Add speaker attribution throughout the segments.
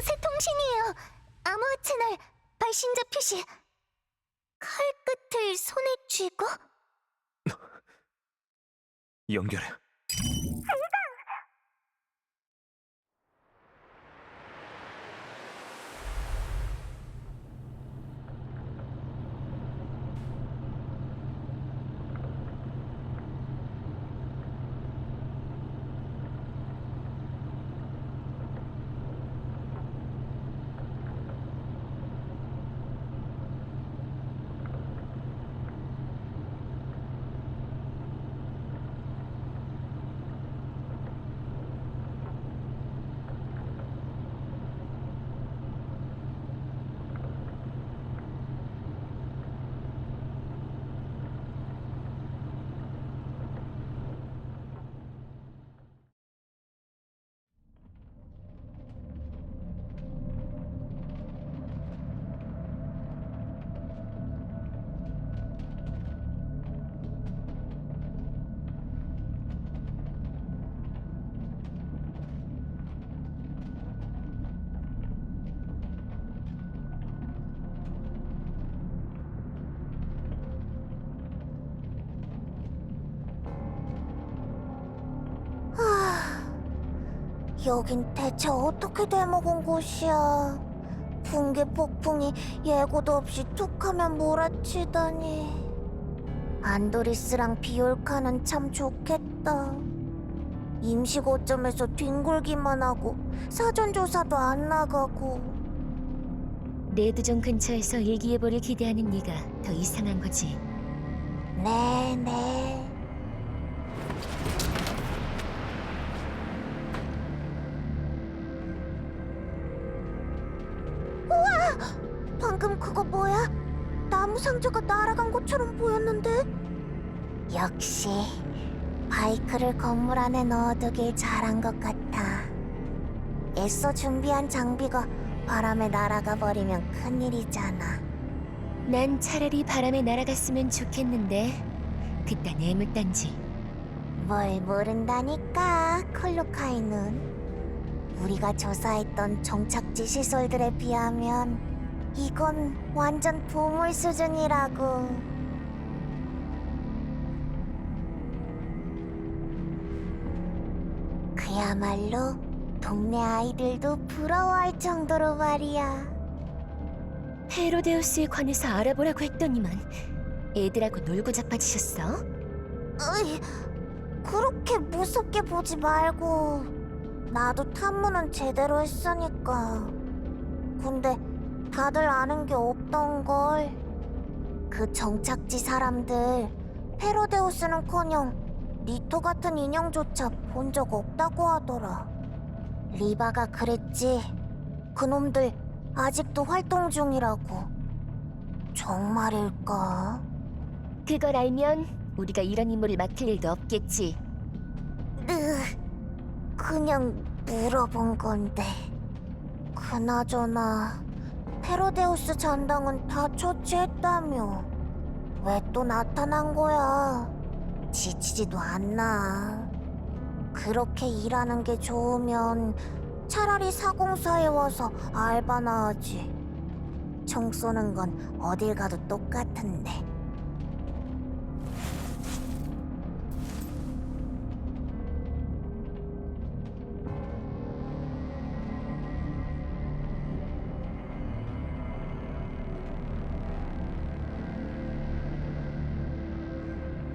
Speaker 1: 새 통신이에요. 암호화 채널 발신자 표시. 칼끝을 손에 쥐고?
Speaker 2: 연결해.
Speaker 1: 여긴 대체 어떻게 돼먹은 곳이야? 붕괴 폭풍이 예고도 없이 툭하면 몰아치다니. 안도리스랑 비올카는 참 좋겠다. 임시 거점에서 뒹굴기만 하고 사전조사도 안 나가고.
Speaker 3: 레드존 근처에서 일기예보를 기대하는 네가 더 이상한 거지.
Speaker 1: 네. 방금 그거 뭐야? 나무 상자가 날아간 것처럼 보였는데? 역시 바이크를 건물 안에 넣어두길 잘한 것 같아. 애써 준비한 장비가 바람에 날아가 버리면 큰일이잖아.
Speaker 3: 난 차라리 바람에 날아갔으면 좋겠는데 그딴 애물단지.
Speaker 1: 뭘 모른다니까, 콜로카이는. 우리가 조사했던 정착지 시설들에 비하면 이건 완전 보물 수준이라고. 그야말로 동네 아이들도 부러워할 정도로 말이야.
Speaker 3: 헤로데우스에 관해서 알아보라고 했더니만 애들하고 놀고 자빠지셨어?
Speaker 1: 으이, 그렇게 무섭게 보지 말고. 나도 탐문은 제대로 했으니까. 근데 다들 아는 게 없던걸. 그 정착지 사람들 헤로데우스는커녕 니토 같은 인형조차 본 적 없다고 하더라. 리바가 그랬지. 그놈들 아직도 활동 중이라고. 정말일까?
Speaker 3: 그걸 알면 우리가 이런 임무를 맡을 일도 없겠지.
Speaker 1: 그냥 물어본 건데. 그나저나 헤로데우스 잔당은 다 처치했다며. 왜 또 나타난 거야? 지치지도 않나. 그렇게 일하는 게 좋으면 차라리 사공사에 와서 알바나 하지. 총 쏘는 건 어딜 가도 똑같은데.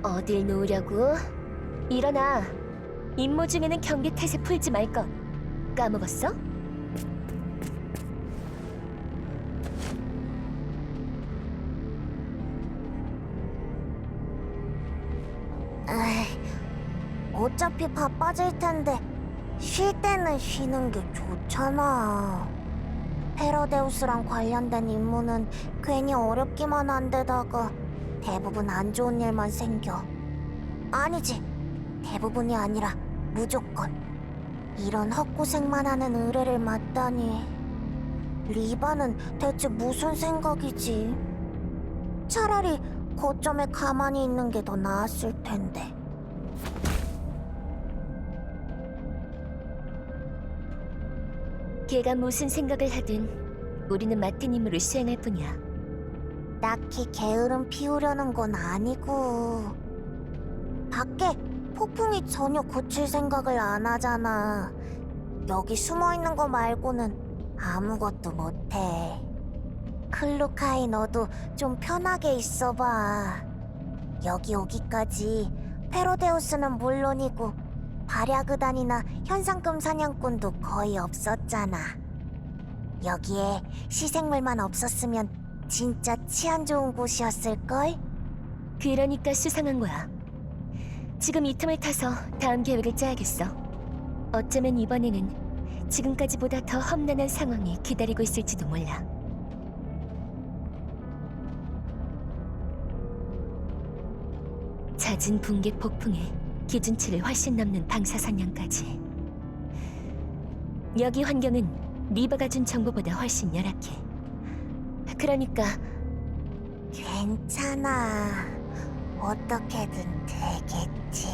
Speaker 3: 어딜 놓으려고? 일어나. 임무 중에는 경계 태세 풀지 말 것. 까먹었어?
Speaker 1: 어차피 바빠질 텐데 쉴 때는 쉬는 게 좋잖아. 헤로데우스랑 관련된 임무는 괜히 어렵기만 한 데다가 대부분 안 좋은 일만 생겨. 아니지, 대부분이 아니라 무조건. 이런 헛고생만 하는 의뢰를 맡다니. 리바는 대체 무슨 생각이지? 차라리 거점에 가만히 있는 게 더 나았을 텐데.
Speaker 3: 걔가 무슨 생각을 하든 우리는 맡은 임무를 수행할 뿐이야.
Speaker 1: 딱히 게으름 피우려는 건 아니고. 밖에 폭풍이 전혀 고칠 생각을 안 하잖아. 여기 숨어 있는 거 말고는 아무것도 못해. 클루카이, 너도 좀 편하게 있어봐. 여기 오기까지 페로데우스는 물론이고 발야그단이나 현상금 사냥꾼도 거의 없었잖아. 여기에 시생물만 없었으면 진짜 치안 좋은 곳이었을걸?
Speaker 3: 그러니까 수상한 거야. 지금 이 틈을 타서 다음 계획을 짜야겠어. 어쩌면 이번에는 지금까지보다 더 험난한 상황이 기다리고 있을지도 몰라. 잦은 붕괴 폭풍에 기준치를 훨씬 넘는 방사선량까지. 여기 환경은 리바가 준 정보보다 훨씬 열악해. 그러니까
Speaker 1: 괜찮아. 어떻게든 되겠지.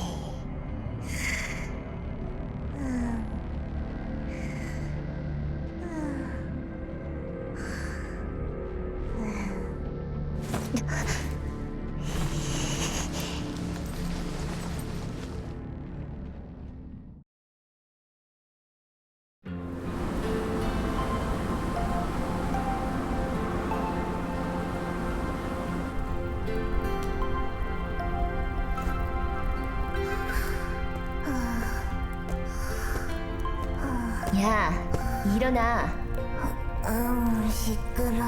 Speaker 3: 야, 일어나.
Speaker 1: 시끄러.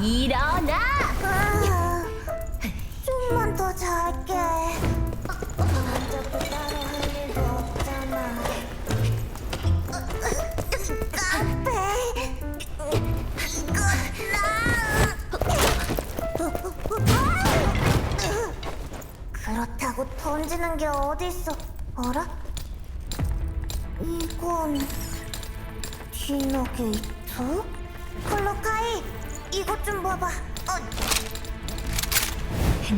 Speaker 3: 일어나!
Speaker 1: 좀만 더 잘게. 어차피 따로 할 일도 없잖아. 카페. 그렇다고 던지는 게 어딨어? 어라? 이건 디너 게이트? 클로카이, 이것 좀 봐봐.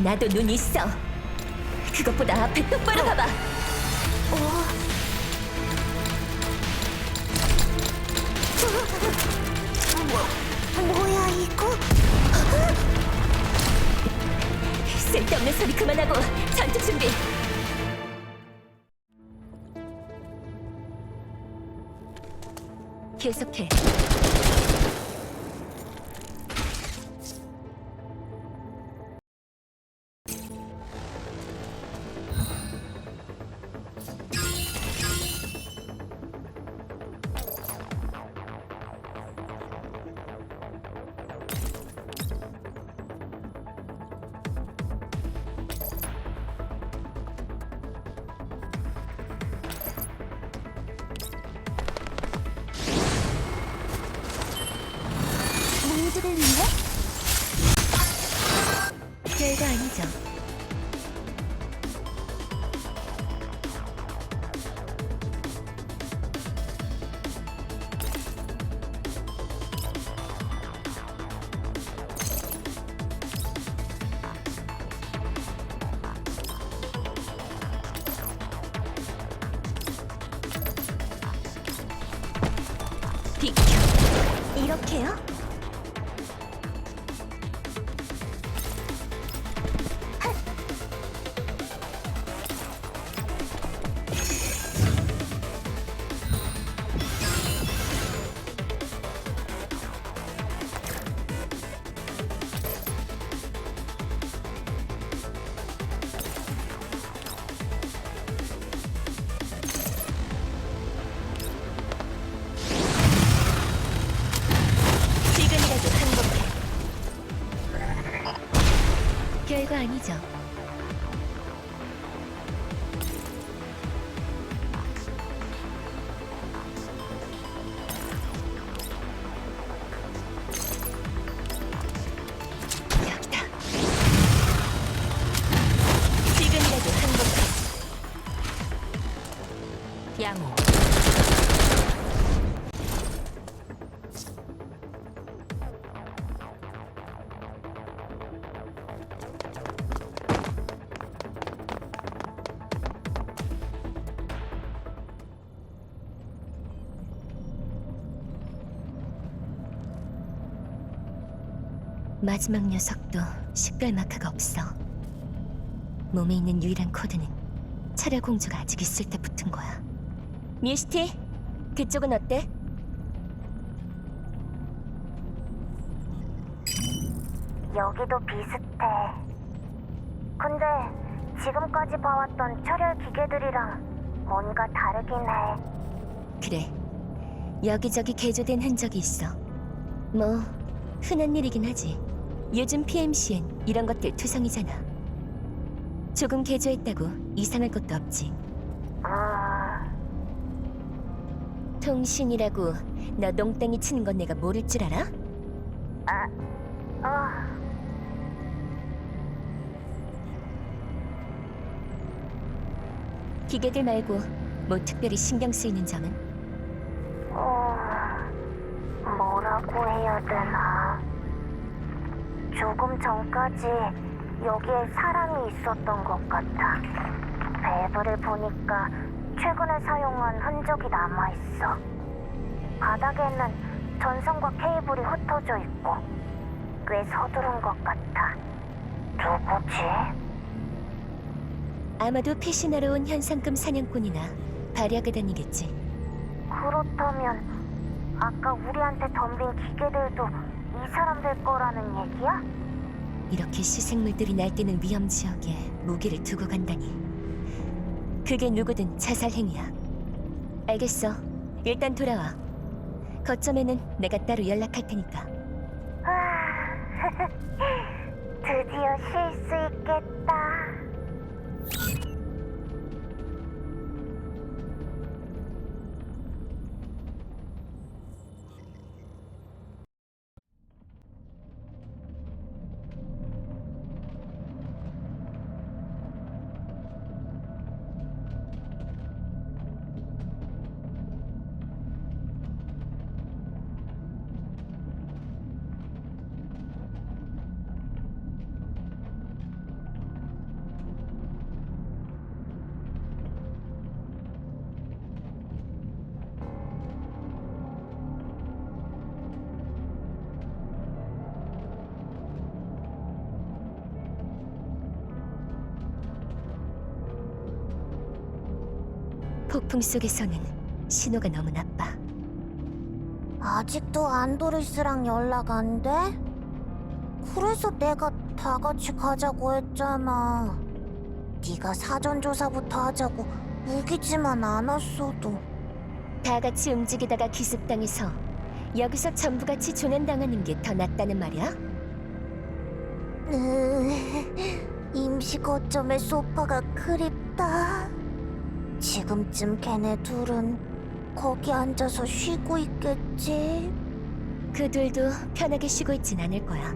Speaker 3: 나도 눈 있어. 그것보다 앞에 똑바로 봐봐.
Speaker 1: 뭐야 이거?
Speaker 3: 쓸데없는 소리 그만하고 전투 준비. 계속해.
Speaker 1: 모두를 위해?
Speaker 3: 별거 아니죠. 비켜.
Speaker 1: 이렇게요?
Speaker 3: 지금이라도 항복해. 별거 아니죠. 여기다. 지금이라도 항복해. 양호. 마지막 녀석도 식별 마크가 없어. 몸에 있는 유일한 코드는 철야 공주가 아직 있을 때 붙은 거야. 미스티, 그쪽은 어때?
Speaker 1: 여기도 비슷해. 근데 지금까지 봐왔던 철혈 기계들이랑 뭔가 다르긴 해.
Speaker 3: 그래, 여기저기 개조된 흔적이 있어. 뭐 흔한 일이긴 하지. 요즘 PMC엔 이런 것들 투성이잖아. 조금 개조했다고 이상할 것도 없지. 통신이라고 너 농땡이 치는 건 내가 모를 줄 알아? 기계들 말고 뭐 특별히 신경 쓰이는 점은?
Speaker 1: 뭐라고 해야 되나. 조금 전까지 여기에 사람이 있었던 것 같아. 밸브를 보니까 최근에 사용한 흔적이 남아있어. 바닥에는 전선과 케이블이 흩어져 있고 꽤 서두른 것 같아. 누구지?
Speaker 3: 아마도 피신하러 온 현상금 사냥꾼이나 발야그단이겠지.
Speaker 1: 그렇다면 아까 우리한테 덤빈 기계들도 이 사람들 거라는 얘기야?
Speaker 3: 이렇게 시생물들이 날뛰는 위험 지역에 무기를 두고 간다니. 그게 누구든 자살 행위야. 알겠어. 일단 돌아와. 거점에는 내가 따로 연락할 테니까.
Speaker 1: 드디어 쉴 수 있겠다.
Speaker 3: 폭풍 속에서는 신호가 너무 나빠.
Speaker 1: 아직도 안도리스랑 연락 안 돼? 그래서 내가 다 같이 가자고 했잖아. 네가 사전 조사부터 하자고 우기지만 않았어도.
Speaker 3: 다 같이 움직이다가 기습당해서 여기서 전부 같이 조난당하는 게 더 낫다는 말이야?
Speaker 1: 임시 거점의 소파가 그립다. 지금쯤 걔네 둘은 거기 앉아서 쉬고 있겠지.
Speaker 3: 그들도 편하게 쉬고 있진 않을 거야.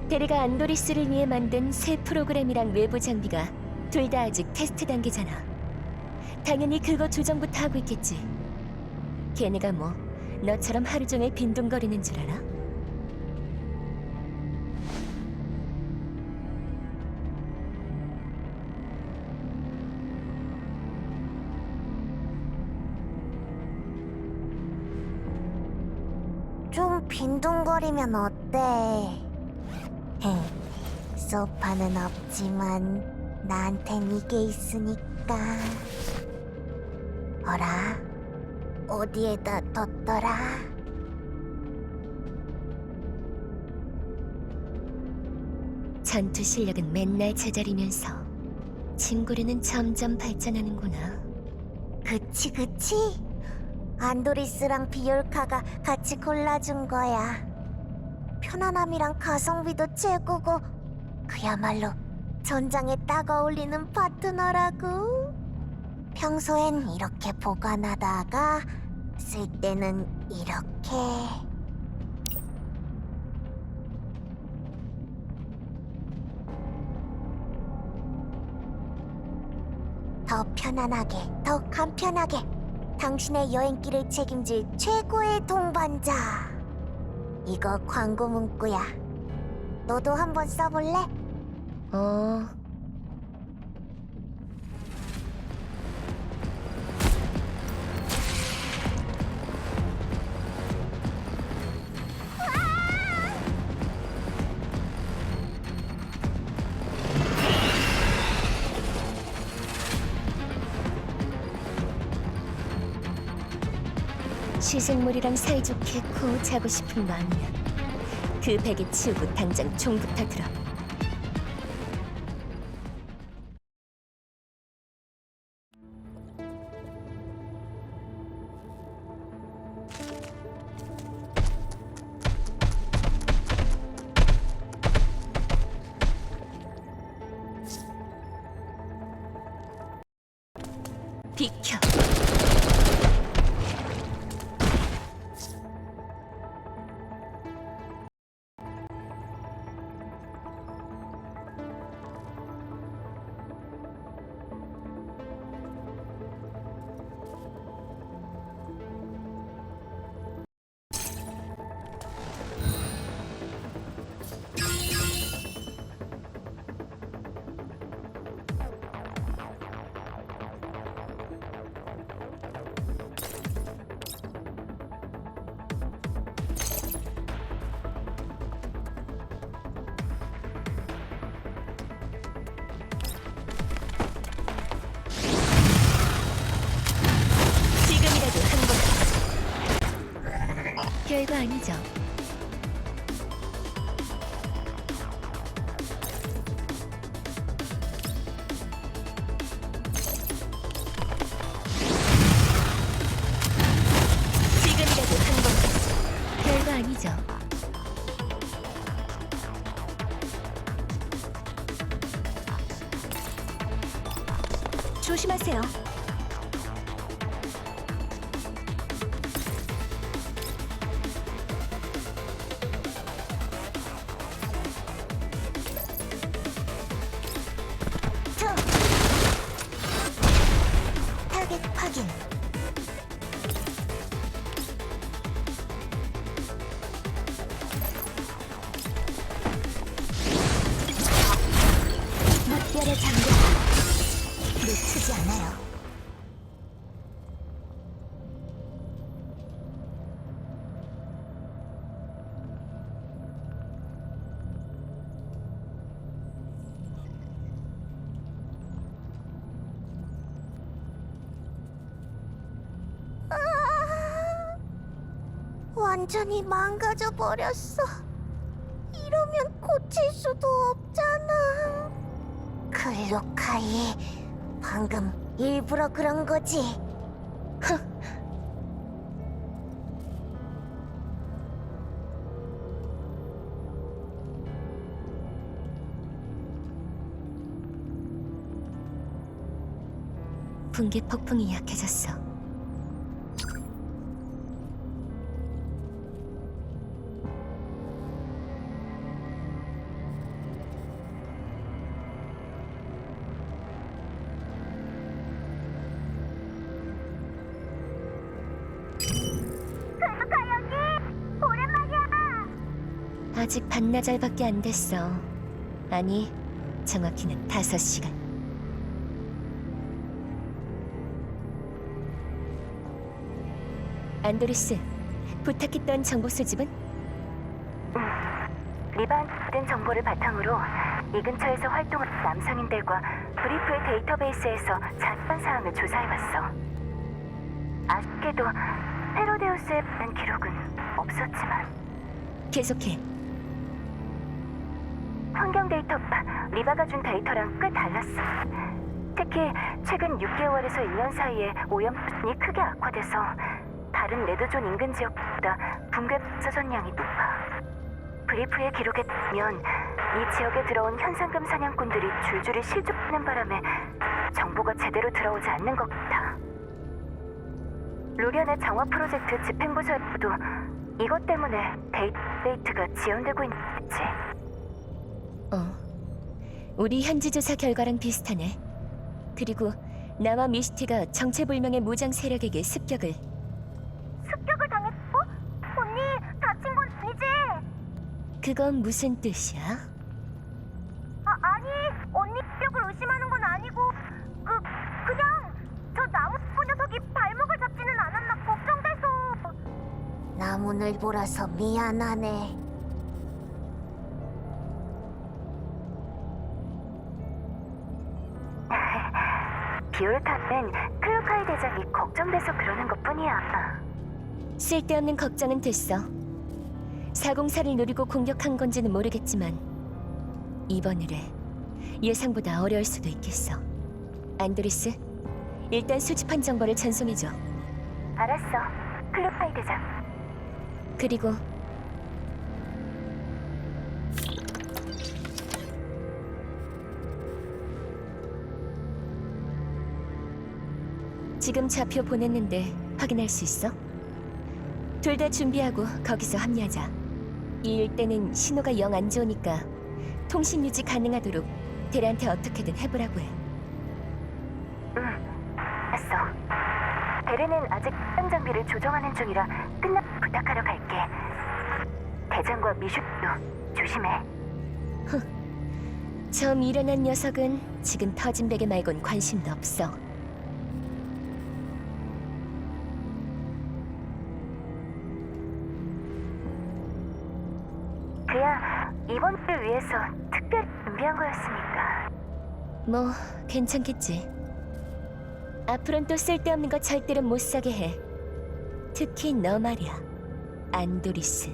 Speaker 3: 대리가 안도리스를 위해 만든 새 프로그램이랑 외부 장비가 둘 다 아직 테스트 단계잖아. 당연히 그거 조정부터 하고 있겠지. 걔네가 뭐 너처럼 하루 종일 빈둥거리는 줄 알아?
Speaker 1: 좀 빈둥거리면 어때? 소파는 없지만 나한텐 이게 있으니까. 어라? 어디에다 뒀더라?
Speaker 3: 전투 실력은 맨날 제자리면서 친구류는 점점 발전하는구나.
Speaker 1: 그치. 안도리스랑 비올카가 같이 골라준 거야. 편안함이랑 가성비도 최고고 그야말로 전장에 딱 어울리는 파트너라고. 평소엔 이렇게 보관하다가 쓸 때는 이렇게. 더 편안하게, 더 간편하게 당신의 여행길을 책임질 최고의 동반자. 이거 광고 문구야. 너도 한번 써볼래?
Speaker 3: 어... 시생물이랑 사이좋게 코 자고 싶은 마음이야. 그 베개 치우고 당장 총부터 들어. 비켜. 지금이라도 행복해. 별거 아니죠. 지금이라도 행복해. 별거 아니죠. 조심하세요.
Speaker 1: 타겟 확인. 물결의 장벽 놓치지 않아요. 완전히 망가져 버렸어. 이러면 고칠 수도 없잖아. 글루카이, 방금 일부러 그런 거지?
Speaker 3: 붕괴 폭풍이 약해졌어. 아직 반나절밖에 안 됐어. 아니, 정확히는 5시간. 안도리스, 부탁했던 정보 수집은?
Speaker 2: 리바한테 받은 정보를 바탕으로 이 근처에서 활동하는 남성인들과 브리프의 데이터베이스에서 자세한 사항을 조사해봤어. 아쉽게도 헤로데우스에 받은 기록은 없었지만
Speaker 3: 계속해.
Speaker 2: 환경 데이터가 리바가 준 데이터랑 꽤 달랐어. 특히 최근 6개월에서 1년 사이에 오염 수준이 크게 악화돼서 다른 레드존 인근 지역보다 붕괴 사전량이 높아. 브리프의 기록에 따르면 이 지역에 들어온 현상금 사냥꾼들이 줄줄이 실종하는 바람에 정보가 제대로 들어오지 않는 것 같아. 루리안의 정화 프로젝트 집행부서에도 이것 때문에 데이트가 지연되고 있는 거지.
Speaker 3: 우리 현지 조사 결과랑 비슷하네. 그리고 나와 미스티가 정체불명의 무장 세력에게 습격을
Speaker 1: 당했어? 언니, 다친 건 아니지?
Speaker 3: 그건 무슨 뜻이야?
Speaker 1: 아니, 언니 습격을 의심하는 건 아니고 그냥 저 나무숲 녀석이 발목을 잡지는 않았나 걱정돼서. 나무늘보라서 미안하네.
Speaker 2: 비올타는 클루카이 대장이 걱정돼서 그러는 것뿐이야.
Speaker 3: 쓸데없는 걱정은 됐어. 사공사를 노리고 공격한 건지는 모르겠지만 이번 의뢰 예상보다 어려울 수도 있겠어. 안도리스, 일단 수집한 정보를 전송해줘.
Speaker 2: 알았어. 클로파이 대장.
Speaker 3: 그리고 지금 좌표 보냈는데 확인할 수 있어? 둘 다 준비하고 거기서 합류하자. 이 일대는 신호가 영 안 좋으니까 통신 유지 가능하도록 대리한테 어떻게든 해보라고 해.
Speaker 2: 알았어. 베레는 아직 현 장비를 조정하는 중이라 끝나 부탁하러 갈게. 대장과 미슈도 조심해.
Speaker 3: 저 미련한 녀석은 지금 터진 베개 말곤 관심도 없어.
Speaker 2: 그야 이번 주를 위해서 특별히 준비한 거였으니까.
Speaker 3: 뭐 괜찮겠지. 앞으론 또 쓸데없는 거 절대로 못 사게 해. 특히 너 말이야, 안도리스.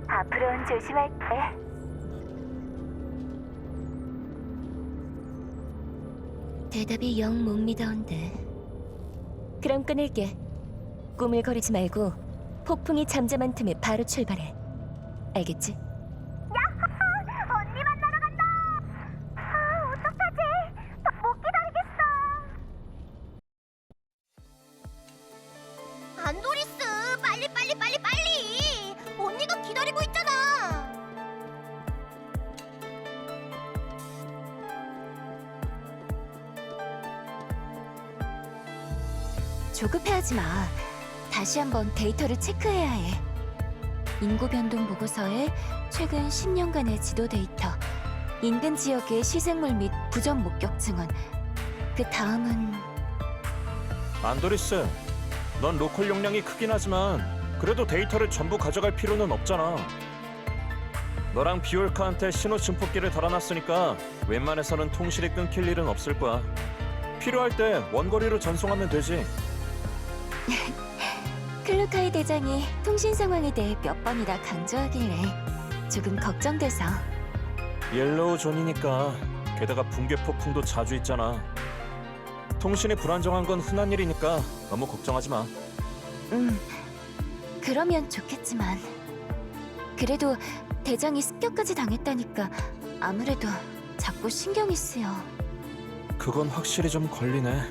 Speaker 2: 앞으로는 조심할게.
Speaker 3: 대답이 영 못 믿어온데. 그럼 끊을게. 꾸물거리지 말고 폭풍이 잠잠한 틈에 바로 출발해. 알겠지?
Speaker 1: 언니 만나러 간다. 어떡하지? 못 기다리겠어. 안도리스, 빨리. 언니가 기다리고 있잖아.
Speaker 3: 조급해하지 마. 다시 한번 데이터를 체크해야 해. 인구 변동 보고서에 최근 10년간의 지도 데이터, 인근 지역의 시생물 및 부전 목격 증언. 그 다음은
Speaker 4: 안도리스, 넌 로컬 용량이 크긴 하지만 그래도 데이터를 전부 가져갈 필요는 없잖아. 너랑 비올카한테 신호 증폭기를 달아놨으니까 웬만해서는 통신이 끊길 일은 없을 거야. 필요할 때 원거리로 전송하면 되지.
Speaker 3: 클루카이 대장이 통신 상황에 대해 몇 번이나 강조하길래 조금 걱정돼서.
Speaker 4: 옐로우 존이니까 게다가 붕괴 폭풍도 자주 있잖아. 통신이 불안정한 건 흔한 일이니까 너무 걱정하지 마.
Speaker 3: 그러면 좋겠지만 그래도 대장이 습격까지 당했다니까 아무래도 자꾸 신경이 쓰여.
Speaker 4: 그건 확실히 좀 걸리네.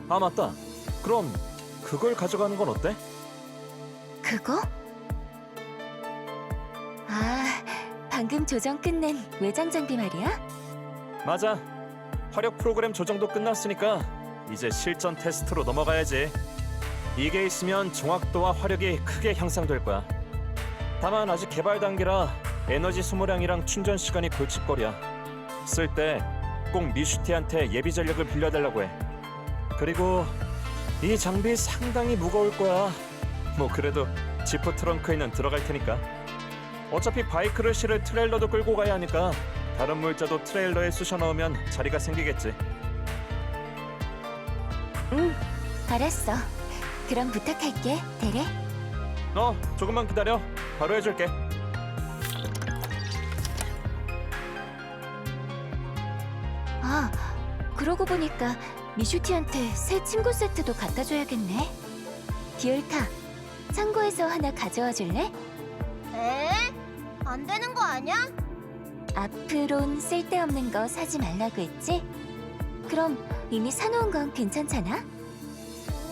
Speaker 4: 아, 맞다. 그럼 그걸 가져가는 건 어때?
Speaker 3: 그거? 아, 방금 조정 끝낸 외장 장비 말이야?
Speaker 4: 맞아. 화력 프로그램 조정도 끝났으니까 이제 실전 테스트로 넘어가야지. 이게 있으면 정확도와 화력이 크게 향상될 거야. 다만 아직 개발 단계라 에너지 소모량이랑 충전 시간이 골칫거리야. 쓸 때 꼭 미슈티한테 예비 전력을 빌려달라고 해. 그리고 이 장비 상당히 무거울 거야. 뭐 그래도 지프 트렁크에는 들어갈 테니까. 어차피 바이크를 실을 트레일러도 끌고 가야 하니까 다른 물자도 트레일러에 쑤셔 넣으면 자리가 생기겠지.
Speaker 3: 알았어. 그럼 부탁할게, 대래.
Speaker 4: 조금만 기다려. 바로 해줄게.
Speaker 3: 아, 그러고 보니까 미슈티한테 새 침구 세트도 갖다 줘야겠네. 비올타, 창고에서 하나 가져와 줄래?
Speaker 1: 에? 안 되는 거 아니야?
Speaker 3: 앞으론 쓸데없는 거 사지 말라고 했지? 그럼 이미 사놓은 건 괜찮잖아?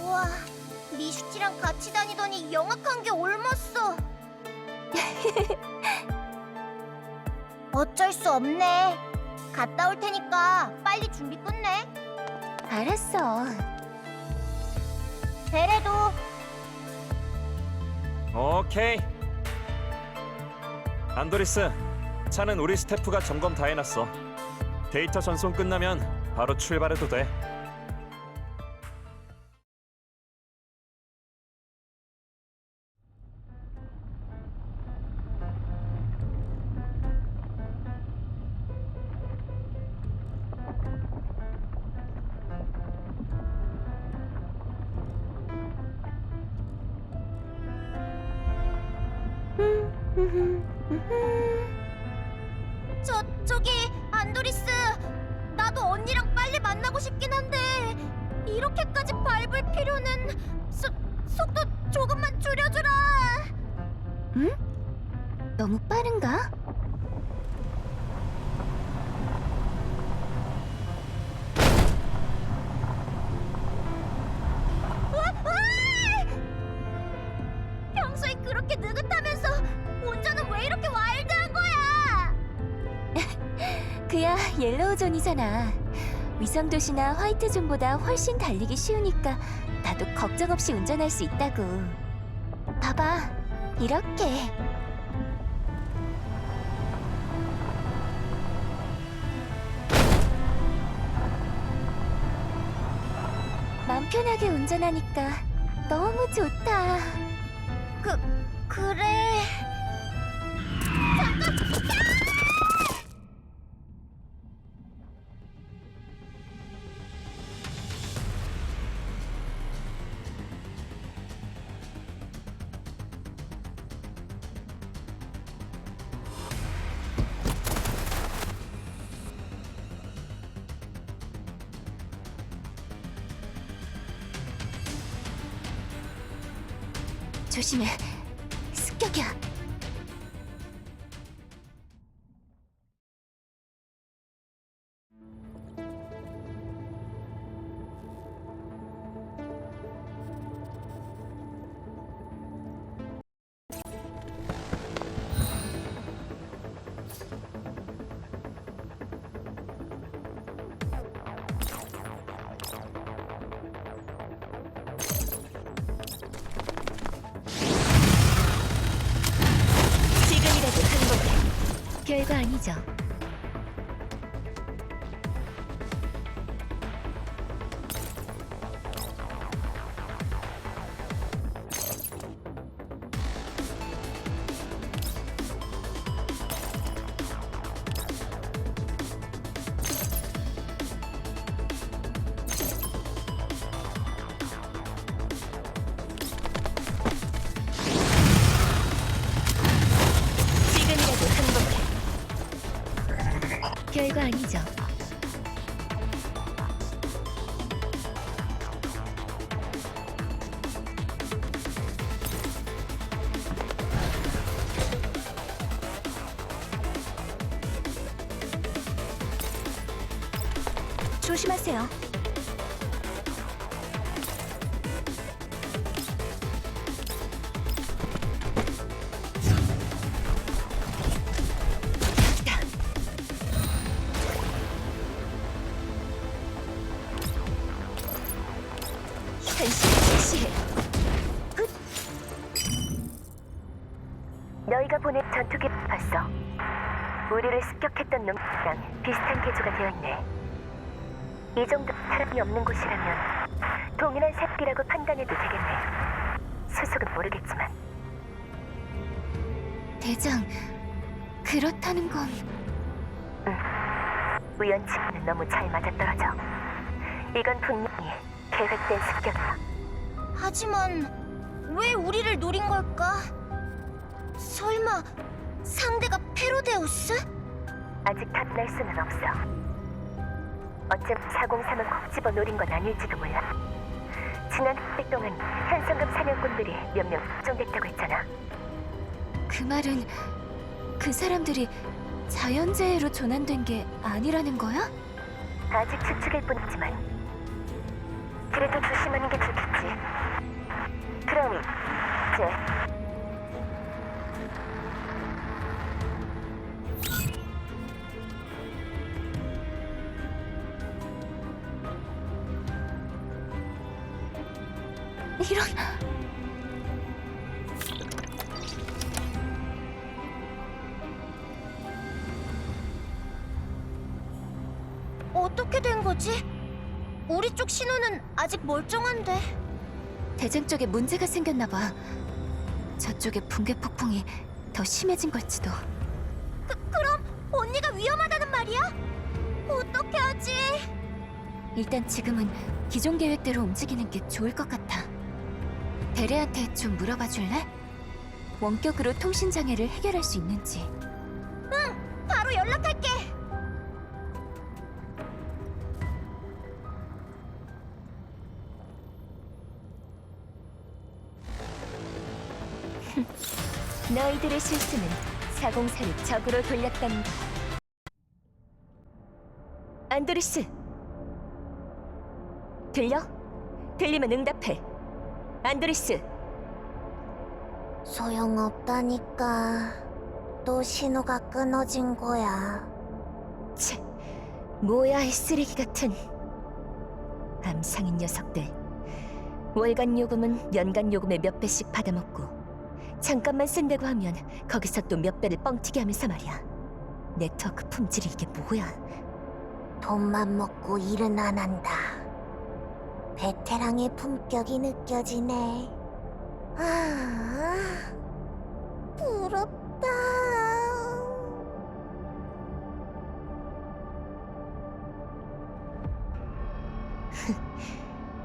Speaker 1: 우와, 미슈티랑 같이 다니더니 영악한 게 옮았어. 어쩔 수 없네. 갔다 올 테니까 빨리 준비 끝내.
Speaker 3: 알았어.
Speaker 1: 베레도.
Speaker 4: 오케이. 안도리스, 차는 우리 스태프가 점검 다 해놨어. 데이터 전송 끝나면 바로 출발해도 돼.
Speaker 1: 저기 안도리스, 나도 언니랑 빨리 만나고 싶긴 한데 이렇게까지 밟을 필요는... 속도 조금만 줄여주라.
Speaker 3: 응? 너무 빠른가?
Speaker 1: 평소에 그렇게 느긋하면서 운전은 왜 이렇게 와일드한 거야?
Speaker 3: 그야 옐로우존이잖아. 위성도시나 화이트존보다 훨씬 달리기 쉬우니까 나도 걱정 없이 운전할 수 있다고. 봐봐, 이렇게. 맘 편하게 운전하니까 너무 좋다.
Speaker 1: 그래.
Speaker 3: 조심해. 습격이야. 지금이라도 항복해. 별거 아니죠. 지금이라도 항복해. 별거 아니죠. 조심하세요. 현실 실시해.
Speaker 2: 너희가 보낸 전투기 봤어. 우리를 습격했던 놈이랑 비슷한 개조가 되어있네. 이 정도 사람이 없는 곳이라면 동일한 새끼라고 판단해도 되겠네. 소속은 모르겠지만.
Speaker 3: 대장, 그렇다는 건...
Speaker 2: 우연치는 너무 잘 맞아떨어져. 이건 분명히 계획된 습격이야.
Speaker 1: 하지만 왜 우리를 노린 걸까? 설마 상대가 페로데우스?
Speaker 2: 아직 답날 수는 없어. 어쩜 403은 콕 집어 노린 건 아닐지도 몰라. 지난 해 동안 현상금 사냥꾼들이 몇 명 확정됐다고 했잖아.
Speaker 3: 그 말은 그 사람들이 자연재해로 전환된 게 아니라는 거야?
Speaker 2: 아직 추측일 뿐이지만 그래도 조심하는 게 좋겠지. 그럼 이제
Speaker 3: 이런...
Speaker 1: 어떻게 된 거지? 우리 쪽 신호는 아직 멀쩡한데.
Speaker 3: 대장 쪽에 문제가 생겼나 봐. 저쪽에 붕괴 폭풍이 더 심해진 걸지도.
Speaker 1: 그럼 언니가 위험하다는 말이야? 어떻게 하지?
Speaker 3: 일단 지금은 기존 계획대로 움직이는 게 좋을 것 같아. 대레한테 좀 물어봐 줄래? 원격으로 통신 장애를 해결할 수 있는지.
Speaker 1: 바로 연락할게.
Speaker 3: 너희들의 실수는 404를 적으로 돌렸다는 거. 안도리스, 들려? 들리면 응답해. 안도리스.
Speaker 1: 소용없다니까. 또 신호가 끊어진 거야.
Speaker 3: 치, 뭐야 이 쓰레기 같은. 암상인 녀석들. 월간 요금은 연간 요금의 몇 배씩 받아먹고 잠깐만 쓴다고 하면 거기서 또 몇 배를 뻥튀기 하면서 말이야. 네트워크 품질이 이게 뭐야.
Speaker 1: 돈만 먹고 일은 안 한다. 베테랑의 품격이 느껴지네. 아, 부럽다.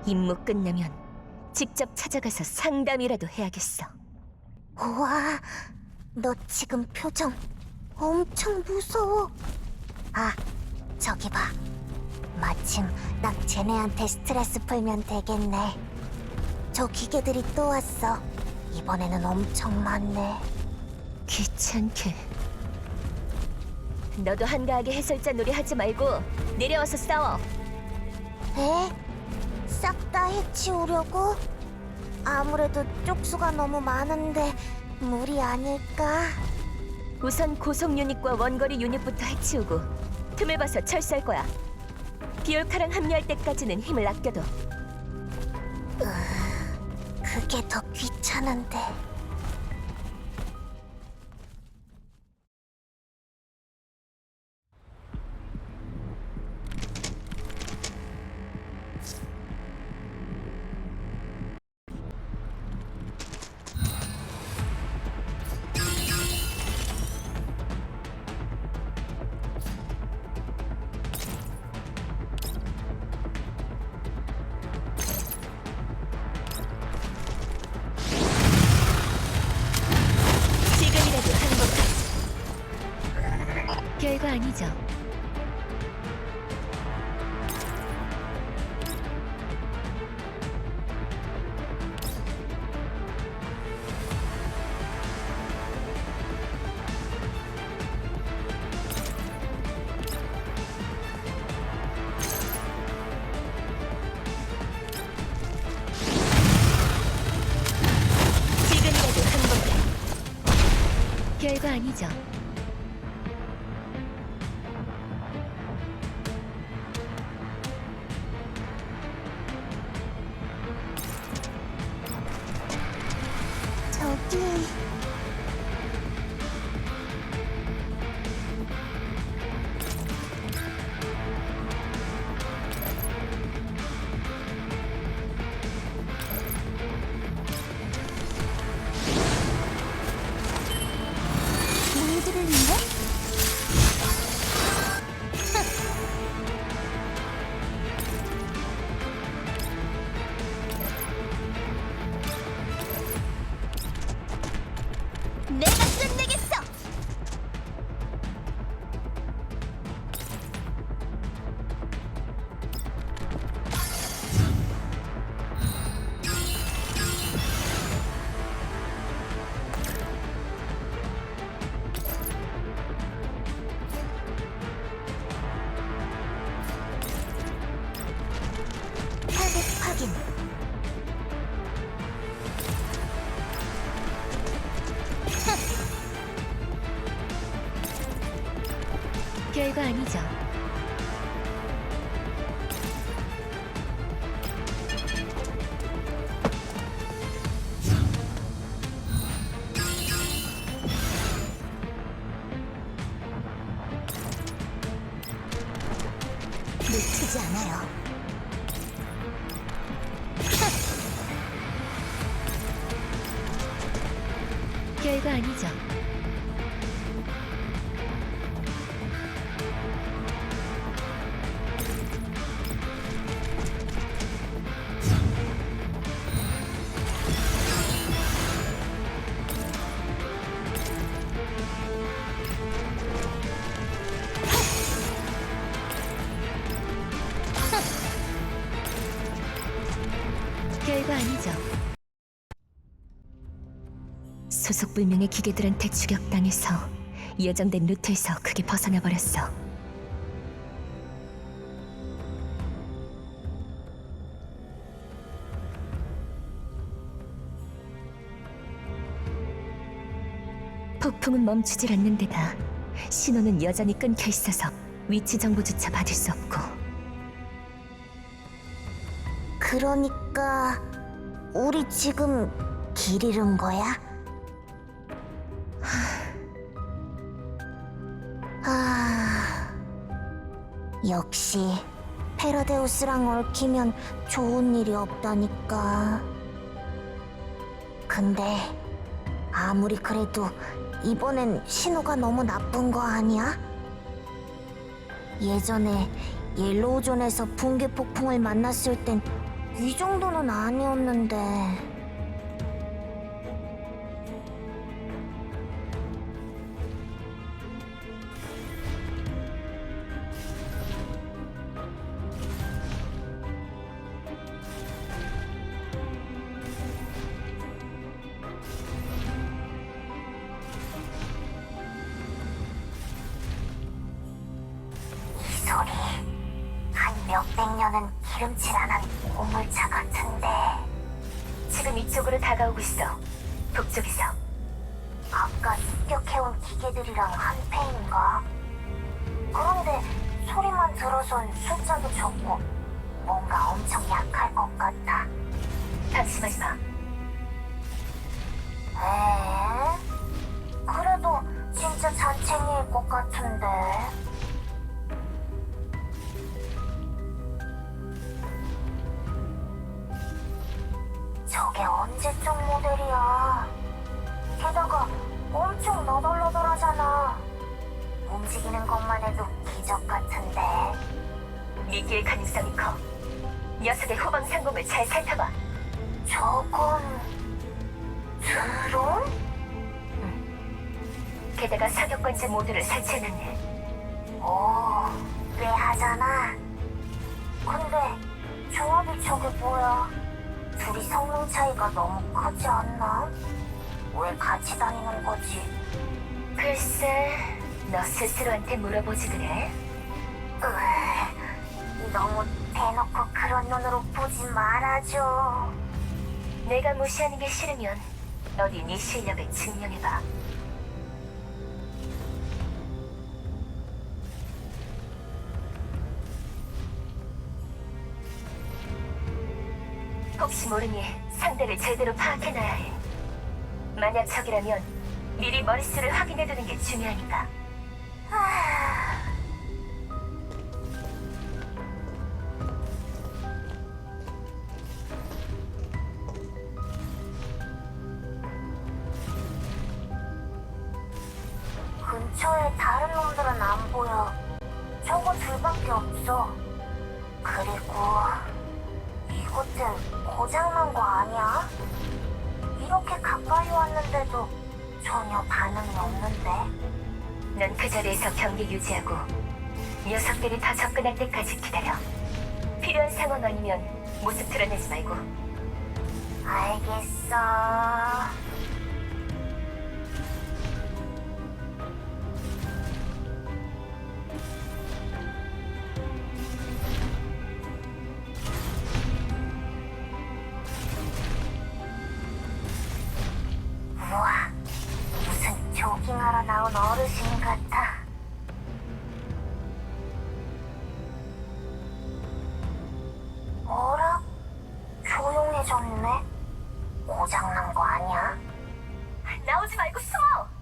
Speaker 3: 임무 끝나면 직접 찾아가서 상담이라도 해야겠어.
Speaker 1: 우와, 너 지금 표정 엄청 무서워. 아, 저기 봐. 마침 딱 쟤네한테 스트레스 풀면 되겠네. 저 기계들이 또 왔어. 이번에는 엄청 많네.
Speaker 3: 귀찮게. 너도 한가하게 해설자 놀이 하지 말고 내려와서 싸워.
Speaker 1: 에? 싹 다 해치우려고? 아무래도 쪽수가 너무 많은데 무리 아닐까?
Speaker 3: 우선 고속 유닛과 원거리 유닛부터 해치우고 틈을 봐서 철수할 거야. 비올카랑 합류할 때까지는 힘을 아껴둬.
Speaker 1: 그게 더 귀찮은데.
Speaker 3: 지금이라도 행복하지. 별거 아니죠. 지금이라도 행복해. 별거 아니죠.
Speaker 1: 저기 우리들을 위해? 내가 끝내겠어! 타겟 확인.
Speaker 3: 별거 아니죠.
Speaker 1: 놓치지 않아요.
Speaker 3: 별거 아니죠. 소속 불명의 기계들한테 추격당해서 예정된 루트에서 크게 벗어나 버렸어. 폭풍은 멈추질 않는 데다 신호는 여전히 끊겨 있어서 위치 정보조차 받을 수 없고.
Speaker 1: 그러니까 우리 지금 길 잃은 거야? 역시 페라데우스랑 얽히면 좋은 일이 없다니까. 근데 아무리 그래도 이번엔 신호가 너무 나쁜 거 아니야? 예전에 옐로우존에서 붕괴 폭풍을 만났을 땐 이 정도는 아니었는데. 이 소리, 한 몇백 년은 기름칠 안 한 고물차 같은데.
Speaker 3: 지금 이쪽으로 다가오고 있어. 북쪽에서.
Speaker 1: 아까 습격해온 기계들이랑 한패인가? 그런데 소리만 들어선 숫자도 적고 뭔가 엄청 약할 것 같아.
Speaker 3: 방심하지 마.
Speaker 1: 에? 그래도 진짜 잔챙이일 것 같은데. 저게 언제적 모델이야? 게다가 엄청 너덜너덜하잖아. 움직이는 것만 해도 기적 같은데.
Speaker 3: 미기의 가능성이 커. 녀석의 후방 상공을 잘 살펴봐.
Speaker 1: 저건 드론?
Speaker 3: 게다가 사격관제 모드를 설치해놨네.
Speaker 1: 오, 꽤 하잖아. 근데 조합이 저게 뭐야? 둘이 성능 차이가 너무 크지 않나? 왜 같이 다니는 거지?
Speaker 3: 글쎄, 너 스스로한테 물어보지 그래?
Speaker 1: 너무 대놓고 그런 눈으로 보지 말아줘.
Speaker 3: 내가 무시하는 게 싫으면 어디 네 실력을 증명해봐. 혹시 모르니 상대를 제대로 파악해놔야 해. 만약 적이라면 미리 머릿수를 확인해두는 게 중요하니까.
Speaker 1: 근처에 다른 놈들은 안 보여. 저거 둘밖에 없어. 그리고 이것들 고장난 거 아니야? 이렇게 가까이 왔는데도 전혀 반응이 없는데.
Speaker 3: 넌 그 자리에서 경계 유지하고 녀석들이 더 접근할 때까지 기다려. 필요한 상황 아니면 모습 드러내지 말고.
Speaker 1: 알겠어. 우와, 무슨 조깅하러 나온 어르신 같아. 어라? 조용해졌네? 고장난 거 아니야?
Speaker 3: 나오지 말고 숨어!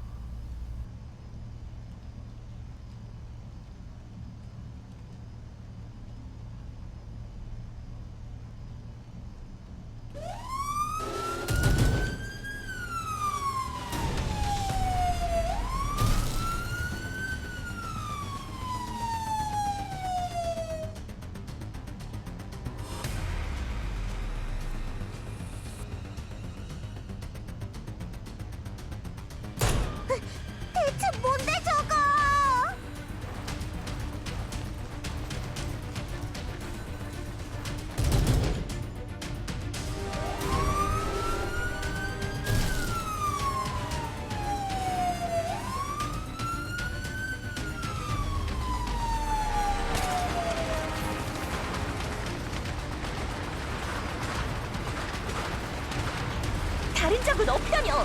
Speaker 3: 없다며!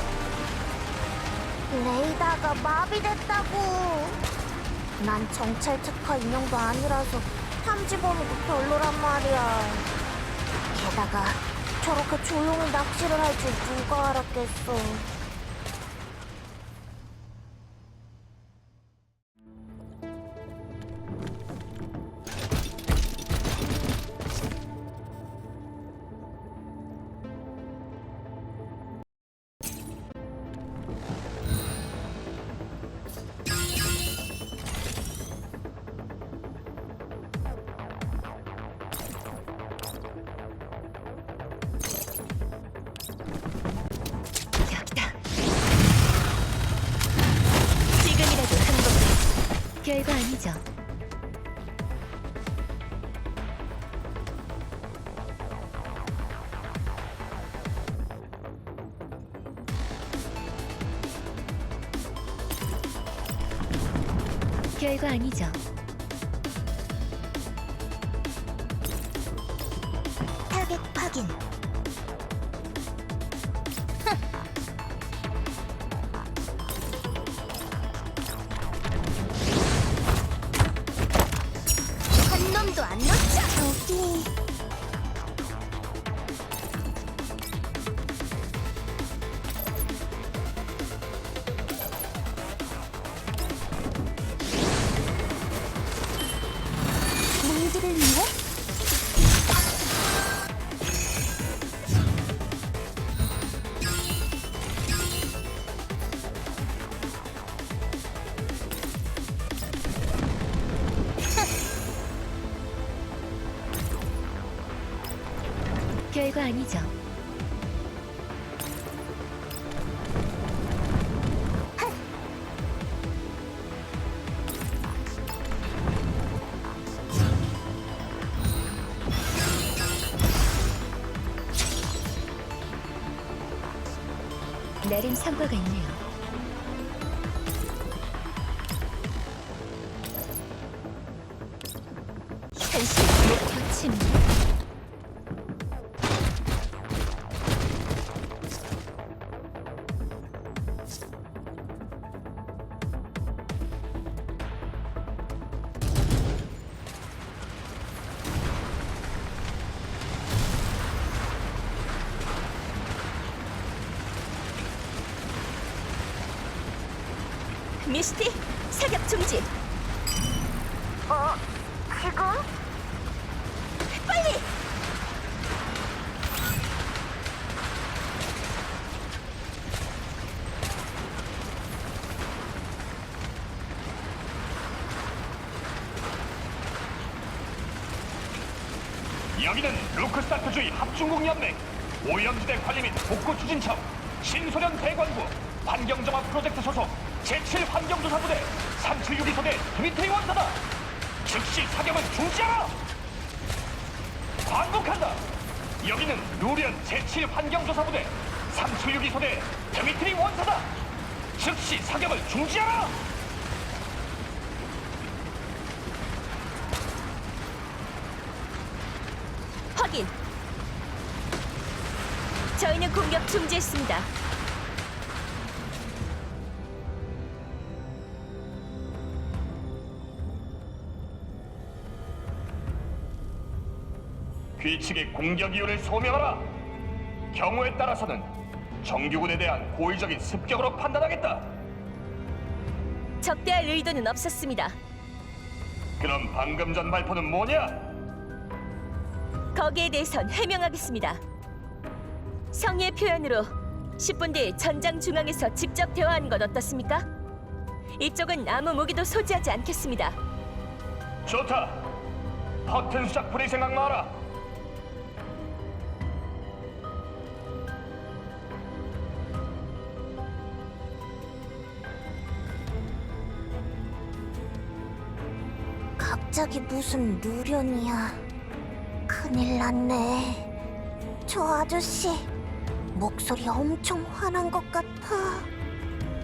Speaker 1: 레이다가 마비됐다고. 난 정찰 특화 인형도 아니라서 탐지 범위도 별로란 말이야. 게다가 저렇게 조용히 낚시를 할 줄 누가 알았겠어.
Speaker 3: 여기다. 지금이라도 항복해. 별거 아니죠. 별거 아니죠.
Speaker 1: 타겟 확인. 한 놈도 안 놓쳐. 여기. 우리들을 위해?
Speaker 3: 별거 아니죠. 나름 성과가 있네요. 현실 목표 침묵. 미스티, 사격 중지.
Speaker 1: 지금?
Speaker 3: 빨리!
Speaker 5: 여기는 루크스타트주의 합중국연맹 오염지대 관리 및 복구 추진청 신소련 대관부 환경정화 프로젝트 소속 제7환경조사부대 376소대 드미트리 원사다. 즉시 사격을 중지하라. 광복한다. 여기는 루련 제7환경조사부대 376소대 드미트리 원사다. 즉시 사격을 중지하라.
Speaker 3: 확인. 저희는 공격 중지했습니다.
Speaker 5: 규칙의 공격 이유를 소명하라. 경우에 따라서는 정규군에 대한 고의적인 습격으로 판단하겠다.
Speaker 3: 적대할 의도는 없었습니다.
Speaker 5: 그럼 방금 전 발표는 뭐냐?
Speaker 3: 거기에 대해선 해명하겠습니다. 성의의 표현으로 10분 뒤 전장 중앙에서 직접 대화하는 건 어떻습니까? 이쪽은 아무 무기도 소지하지 않겠습니다.
Speaker 5: 좋다. 허튼 수작 부릴 생각 마라.
Speaker 1: 갑자기 무슨 누련이야. 큰일 났네. 저 아저씨 목소리 엄청 화난 것 같아.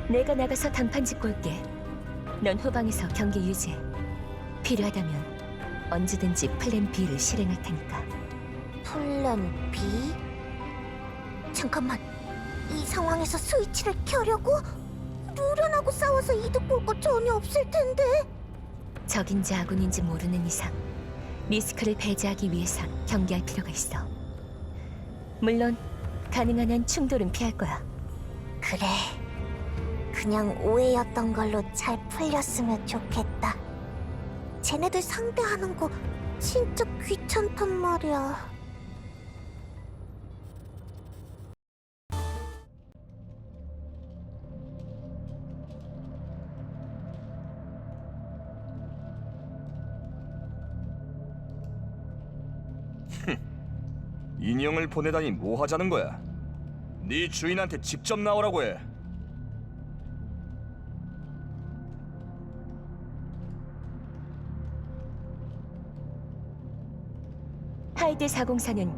Speaker 3: 내가 나가서 단판 짓고 올게. 넌 후방에서 경계 유지해. 필요하다면 언제든지 플랜 B를 실행할 테니까.
Speaker 1: 플랜 B? 잠깐만, 이 상황에서 스위치를 켜려고? 루련하고 싸워서 이득 볼 거 전혀 없을 텐데.
Speaker 3: 적인지 아군인지 모르는 이상 리스크를 배제하기 위해선 경계할 필요가 있어. 물론 가능한 한 충돌은 피할 거야.
Speaker 1: 그래. 그냥 오해였던 걸로 잘 풀렸으면 좋겠다. 쟤네들 상대하는 거 진짜 귀찮단 말이야.
Speaker 5: 인형을 보내다니 뭐 하자는 거야? 네 주인한테 직접 나오라고 해.
Speaker 3: 하이드 404는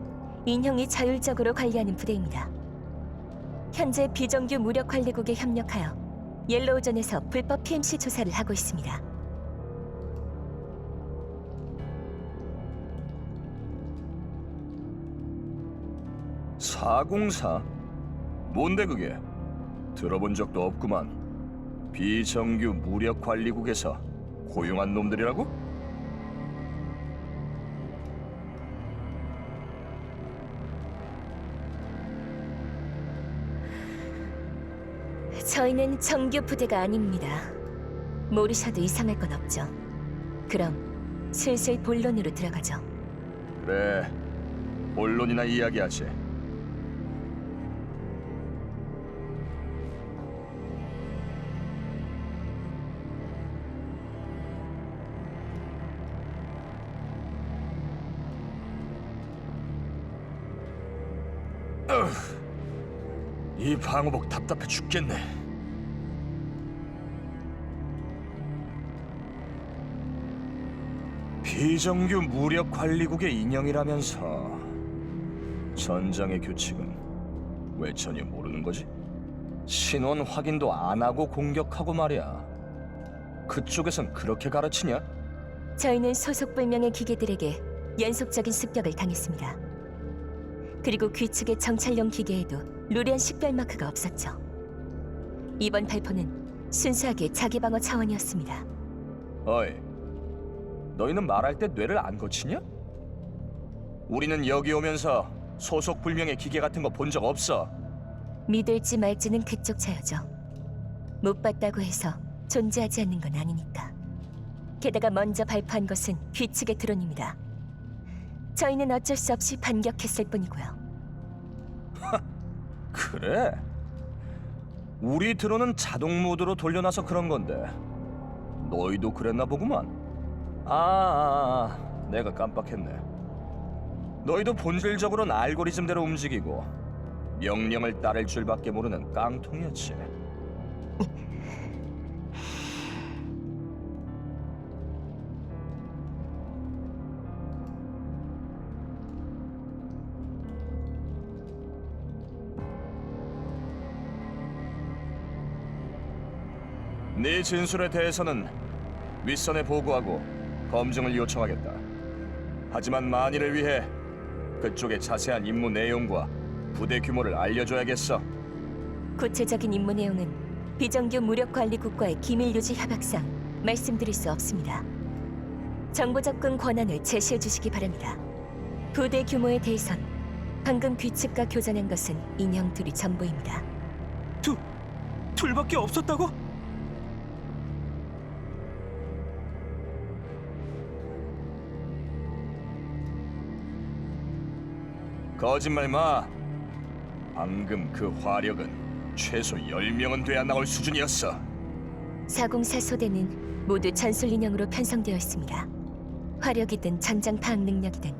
Speaker 3: 인형이 자율적으로 관리하는 부대입니다. 현재 비정규 무력 관리국에 협력하여 옐로우존에서 불법 PMC 조사를 하고 있습니다.
Speaker 5: 404? 뭔데 그게? 들어본 적도 없구만. 비정규 무력 관리국에서 고용한 놈들이라고?
Speaker 3: 저희는 정규 부대가 아닙니다. 모르셔도 이상할 건 없죠. 그럼 슬슬 본론으로 들어가죠.
Speaker 5: 그래, 본론이나 이야기하지. 이 방호복 답답해 죽겠네. 비정규 무력 관리국의 인형이라면서 전장의 규칙은 왜 전혀 모르는 거지? 신원 확인도 안 하고 공격하고 말이야. 그쪽에선 그렇게 가르치냐?
Speaker 3: 저희는 소속 불명의 기계들에게 연속적인 습격을 당했습니다. 그리고 귀축의 정찰용 기계에도 루리안 식별 마크가 없었죠. 이번 발포는 순수하게 자기 방어 차원이었습니다.
Speaker 5: 어이, 너희는 말할 때 뇌를 안 거치냐? 우리는 여기 오면서 소속 불명의 기계 같은 거 본 적 없어.
Speaker 3: 믿을지 말지는 그쪽 차여죠. 못 봤다고 해서 존재하지 않는 건 아니니까. 게다가 먼저 발포한 것은 귀축의 드론입니다. 저희는 어쩔 수 없이 반격했을 뿐이고요.
Speaker 5: 그래? 우리 드론은 자동 모드로 돌려놔서 그런 건데 너희도 그랬나 보구만. 내가 깜빡했네. 너희도 본질적으로는 알고리즘대로 움직이고 명령을 따를 줄밖에 모르는 깡통이었지. 네 진술에 대해서는 윗선에 보고하고 검증을 요청하겠다. 하지만 만일을 위해 그쪽의 자세한 임무 내용과 부대 규모를 알려줘야겠어.
Speaker 3: 구체적인 임무 내용은 비정규 무력 관리국과의 기밀 유지 협약상 말씀드릴 수 없습니다. 정보 접근 권한을 제시해 주시기 바랍니다. 부대 규모에 대해선 방금 귀측과 교전한 것은 인형 둘이 전부입니다.
Speaker 4: 둘밖에 없었다고?
Speaker 5: 거짓말 마. 방금 그 화력은 최소 10명은 돼야 나올 수준이었어.
Speaker 3: 404 소대는 모두 전술 인형으로 편성되어 있습니다. 화력이든 전장 파악 능력이든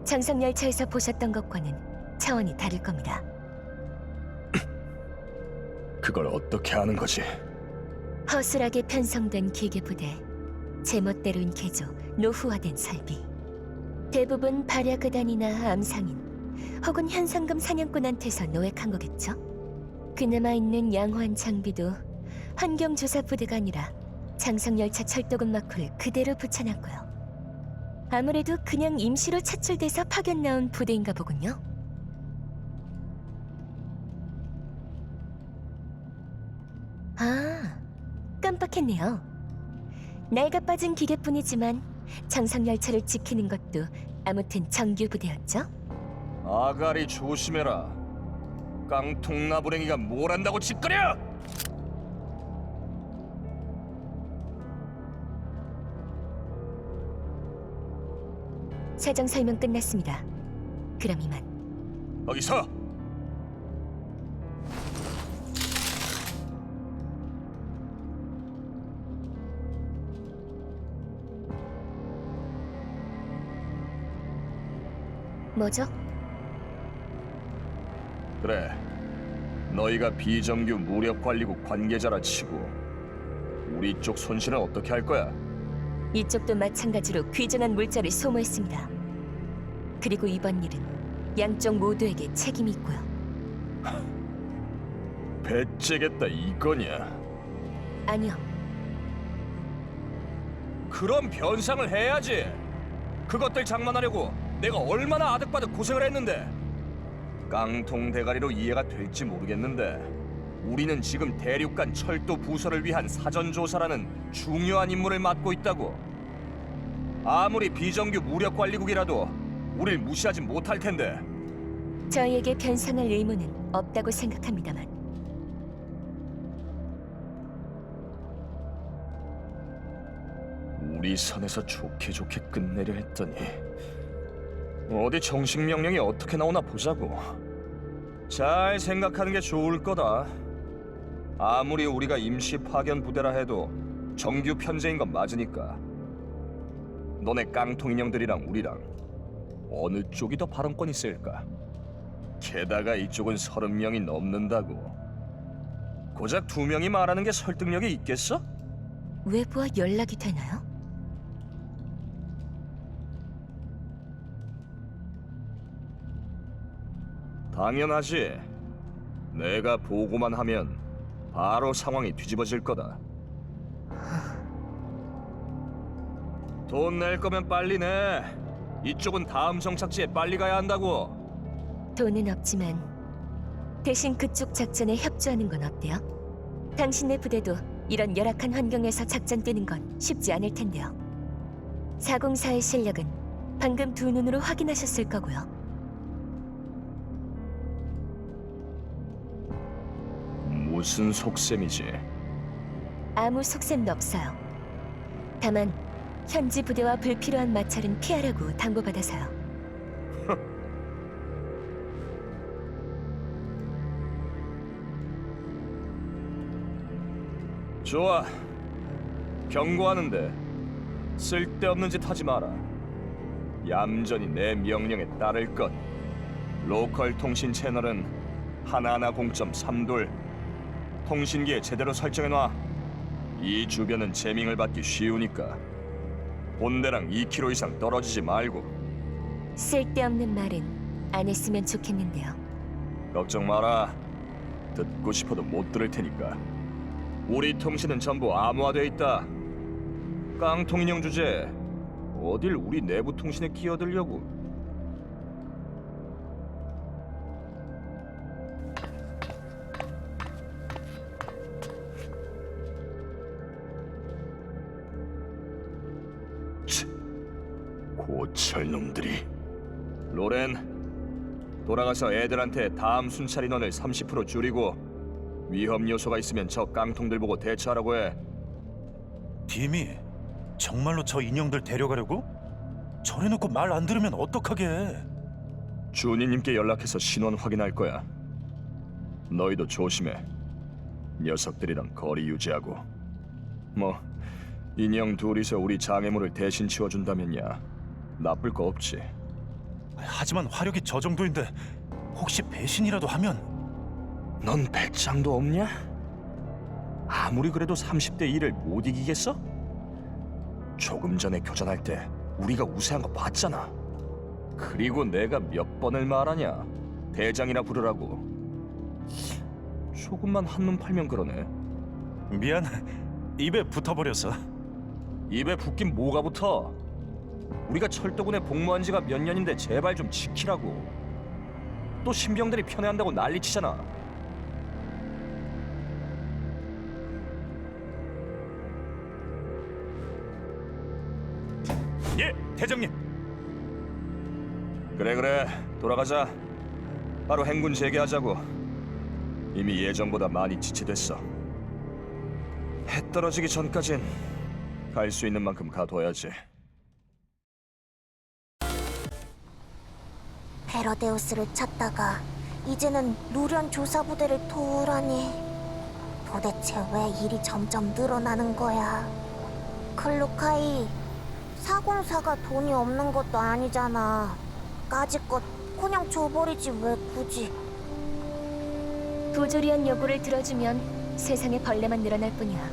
Speaker 3: 장성 열차에서 보셨던 것과는 차원이 다를 겁니다.
Speaker 5: 그걸 어떻게 하는 거지?
Speaker 3: 허술하게 편성된 기계 부대, 제멋대로인 개조, 노후화된 설비. 대부분 발야그단이나 암상인 혹은 현상금 사냥꾼한테서 노획한 거겠죠? 그나마 있는 양호한 장비도 환경조사 부대가 아니라 장성열차 철도금 마크를 그대로 붙여놨고요. 아무래도 그냥 임시로 차출돼서 파견 나온 부대인가 보군요. 깜빡했네요. 낡아 빠진 기계뿐이지만 장성 열차를 지키는 것도 아무튼 정규 부대였죠.
Speaker 5: 아가리 조심해라. 깡통 나부랭이가 뭘 한다고 짓거려?
Speaker 3: 사정 설명 끝났습니다. 그럼 이만.
Speaker 5: 거기서!
Speaker 3: 뭐죠?
Speaker 5: 그래, 너희가 비정규 무력관리국 관계자라 치고 우리 쪽 손실은 어떻게 할 거야?
Speaker 3: 이쪽도 마찬가지로 귀중한 물자를 소모했습니다. 그리고 이번 일은 양쪽 모두에게 책임이 있고요.
Speaker 5: 배째겠다 이거냐?
Speaker 3: 아니요,
Speaker 5: 그럼 변상을 해야지. 그것들 장만하려고 내가 얼마나 아득바득 고생을 했는데. 깡통 대가리로 이해가 될지 모르겠는데 우리는 지금 대륙간 철도 부설을 위한 사전조사라는 중요한 임무를 맡고 있다고. 아무리 비정규 무력관리국이라도 우릴 무시하지 못할 텐데.
Speaker 3: 저희에게 변상할 의무는 없다고 생각합니다만.
Speaker 5: 우리 선에서 좋게 좋게 끝내려 했더니 어디 정식 명령이 어떻게 나오나 보자고. 잘 생각하는 게 좋을 거다. 아무리 우리가 임시 파견 부대라 해도 정규 편제인 건 맞으니까. 너네 깡통 인형들이랑 우리랑 어느 쪽이 더 발언권 있을까? 게다가 이쪽은 30명이 넘는다고. 고작 2명이 말하는 게 설득력이 있겠어?
Speaker 3: 외부와 연락이 되나요?
Speaker 5: 당연하지. 내가 보고만 하면 바로 상황이 뒤집어질 거다. 돈 낼 거면 빨리 내. 이쪽은 다음 정착지에 빨리 가야 한다고.
Speaker 3: 돈은 없지만 대신 그쪽 작전에 협조하는 건 어때요? 당신네 부대도 이런 열악한 환경에서 작전 뛰는 건 쉽지 않을 텐데요. 404의 실력은 방금 두 눈으로 확인하셨을 거고요.
Speaker 5: 무슨 속셈이지?
Speaker 3: 아무 속셈도 없어요. 다만 현지 부대와 불필요한 마찰은 피하라고 당부받아서요.
Speaker 5: 좋아. 경고하는데 쓸데없는 짓 하지 마라. 얌전히 내 명령에 따를 것. 로컬 통신 채널은 하나하나 0.3돌. 통신기에 제대로 설정해놔. 이 주변은 재밍을 받기 쉬우니까 본대랑 2km 이상 떨어지지 말고.
Speaker 3: 쓸데없는 말은 안 했으면 좋겠는데요.
Speaker 5: 걱정 마라. 듣고 싶어도 못 들을 테니까. 우리 통신은 전부 암호화돼 있다. 깡통 인형 주제 어딜 우리 내부 통신에 끼어들려고. 고철놈들이. 로렌, 돌아가서 애들한테 다음 순찰 인원을 30% 줄이고 위험 요소가 있으면 저 깡통들 보고 대처하라고 해.
Speaker 6: 디미, 정말로 저 인형들 데려가려고? 저래놓고 말 안 들으면 어떡하게?
Speaker 5: 준이님께 연락해서 신원 확인할 거야. 너희도 조심해. 녀석들이랑 거리 유지하고. 뭐 인형 둘이서 우리 장애물을 대신 치워준다면야 나쁠 거 없지.
Speaker 6: 하지만 화력이 저 정도인데 혹시 배신이라도 하면...
Speaker 5: 넌 배짱도 없냐? 아무리 그래도 30대 1을 못 이기겠어? 조금 전에 교전할 때 우리가 우세한 거 봤잖아. 그리고 내가 몇 번을 말하냐? 대장이나 부르라고. 조금만 한눈 팔면 그러네.
Speaker 6: 미안, 입에 붙어버렸어.
Speaker 5: 입에 붙긴 뭐가 붙어? 우리가 철도군에 복무한 지가 몇 년인데 제발 좀 지키라고. 또 신병들이 편애한다고 난리치잖아.
Speaker 6: 예, 대장님.
Speaker 5: 그래, 돌아가자. 바로 행군 재개하자고. 이미 예전보다 많이 지체됐어. 해 떨어지기 전까진 갈 수 있는 만큼 가둬야지.
Speaker 1: 헤로데우스를 찾다가 이제는 누련 조사부대를 도우라니. 도대체 왜 일이 점점 늘어나는 거야? 클루카이, 사공사가 돈이 없는 것도 아니잖아. 까짓것 그냥 줘버리지 왜 굳이.
Speaker 3: 부조리한 요구를 들어주면 세상에 벌레만 늘어날 뿐이야.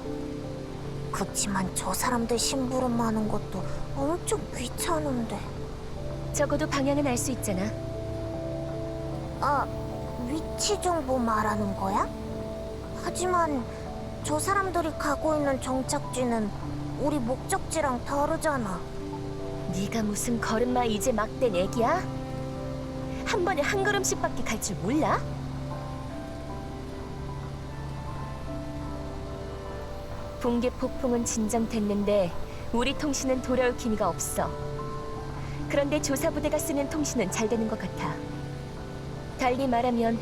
Speaker 1: 그치만 저 사람들 심부름 하는 것도 엄청 귀찮은데.
Speaker 3: 적어도 방향은 알 수 있잖아.
Speaker 1: 아, 위치 정보 말하는 거야? 하지만 저 사람들이 가고 있는 정착지는 우리 목적지랑 다르잖아.
Speaker 3: 네가 무슨 걸음마 이제 막 된 애기야? 한 번에 한 걸음씩밖에 갈 줄 몰라? 붕괴 폭풍은 진정됐는데 우리 통신은 돌아올 기미가 없어. 그런데 조사부대가 쓰는 통신은 잘 되는 것 같아. 달리 말하면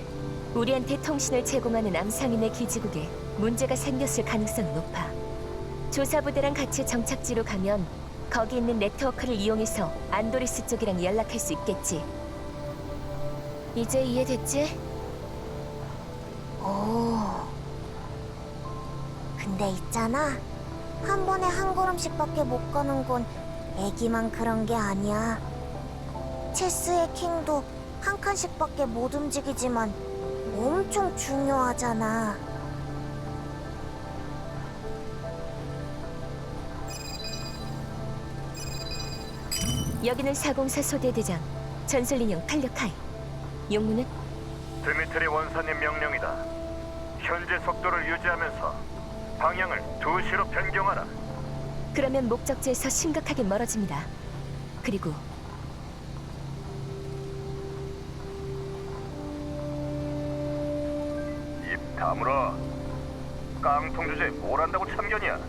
Speaker 3: 우리한테 통신을 제공하는 암상인의 기지국에 문제가 생겼을 가능성이 높아. 조사부대랑 같이 정착지로 가면 거기 있는 네트워크를 이용해서 안도리스 쪽이랑 연락할 수 있겠지. 이제 이해됐지?
Speaker 1: 오. 근데 있잖아. 한 번에 한 걸음씩밖에 못 가는 건 애기만 그런 게 아니야. 체스의 킹도 한 칸씩밖에 못 움직이지만 엄청 중요하잖아.
Speaker 3: 여기는 404 소대대장 전술인형 칼류카이. 용무는?
Speaker 7: 드미트리 원사님 명령이다. 현재 속도를 유지하면서 방향을 2시로 변경하라.
Speaker 3: 그러면 목적지에서 심각하게 멀어집니다. 그리고
Speaker 7: 입 다물어. 깡통 주제에 뭘 한다고 참견이야.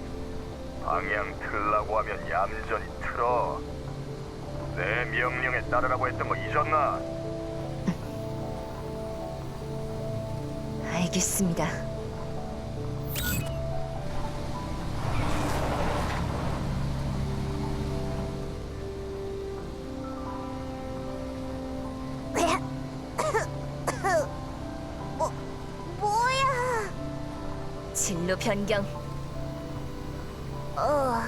Speaker 7: 방향 틀라고 하면 얌전히 틀어. 내 명령에 따르라고 했던 거 잊었나?
Speaker 3: 알겠습니다.
Speaker 1: 뭐야?
Speaker 3: 진로 변경.
Speaker 1: 어.